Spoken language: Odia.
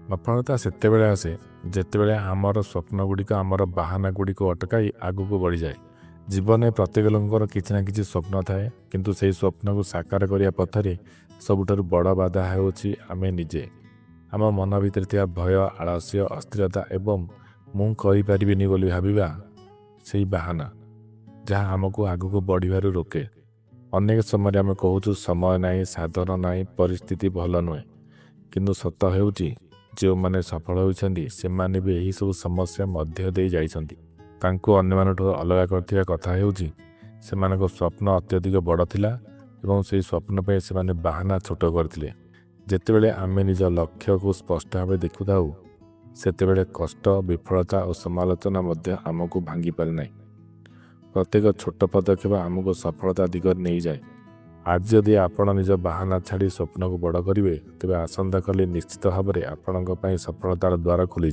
ସଫଳତା ସେତେବେଳେ ଆସେ ଯେତେବେଳେ ଆମର ସ୍ୱପ୍ନଗୁଡ଼ିକ ଆମର ବାହାନାଗୁଡ଼ିକୁ ଅଟକାଇ ଆଗକୁ ବଢ଼ିଯାଏ। ଜୀବନରେ ପ୍ରତ୍ୟେକ ଲୋକଙ୍କର କିଛି ନା କିଛି ସ୍ୱପ୍ନ ଥାଏ, କିନ୍ତୁ ସେହି ସ୍ୱପ୍ନକୁ ସାକାର କରିବା ପଥରେ ସବୁଠାରୁ ବଡ଼ ବାଧା ହେଉଛି ଆମେ ନିଜେ। ଆମ ମନ ଭିତରେ ଥିବା ଭୟ, ଆଳସ୍ୟ, ଅସ୍ଥିରତା ଏବଂ ମୁଁ କରିପାରିବିନି ବୋଲି ଭାବିବା ସେଇ ବାହାନା, ଯାହା ଆମକୁ ଆଗକୁ ବଢ଼ିବାରୁ ରୋକେ। ଅନେକ ସମୟରେ ଆମେ କହୁଛୁ ସମୟ ନାହିଁ, ସାଧନ ନାହିଁ, ପରିସ୍ଥିତି ଭଲ ନୁହେଁ, କିନ୍ତୁ ସତ ହେଉଛି ଯେଉଁମାନେ ସଫଳ ହୋଇଛନ୍ତି ସେମାନେ ବି ଏହିସବୁ ସମସ୍ୟା ମଧ୍ୟ ଦେଇ ଯାଇଛନ୍ତି। ତାଙ୍କୁ ଅନ୍ୟମାନଠୁ ଅଲଗା କରିଥିବା କଥା ହେଉଛି ସେମାନଙ୍କ ସ୍ୱପ୍ନ ଅତ୍ୟଧିକ ବଡ଼ ଥିଲା ଏବଂ ସେହି ସ୍ୱପ୍ନ ପାଇଁ ସେମାନେ ବାହାନା ଛୋଟ କରିଥିଲେ। ଯେତେବେଳେ ଆମେ ନିଜ ଲକ୍ଷ୍ୟକୁ ସ୍ପଷ୍ଟ ଭାବେ ଦେଖୁଥାଉ ସେତେବେଳେ କଷ୍ଟ, ବିଫଳତା ଓ ସମାଲୋଚନା ମଧ୍ୟ ଆମକୁ ଭାଙ୍ଗିପାରେ ନାହିଁ। ପ୍ରତ୍ୟେକ ଛୋଟ ପଦକ୍ଷେପ ଆମକୁ ସଫଳତା ଦିଗରେ ନେଇଯାଏ। ଆଜି ଯଦି ଆପଣ ନିଜ ବାହାନା ଛାଡ଼ି ସ୍ୱପ୍ନକୁ ବଡ଼ କରିବେ, ତେବେ ଆସନ୍ତାକାଲି ନିଶ୍ଚିତ ଭାବରେ ଆପଣଙ୍କ ପାଇଁ ସଫଳତାର ଦ୍ୱାର ଖୋଲିଯିବ।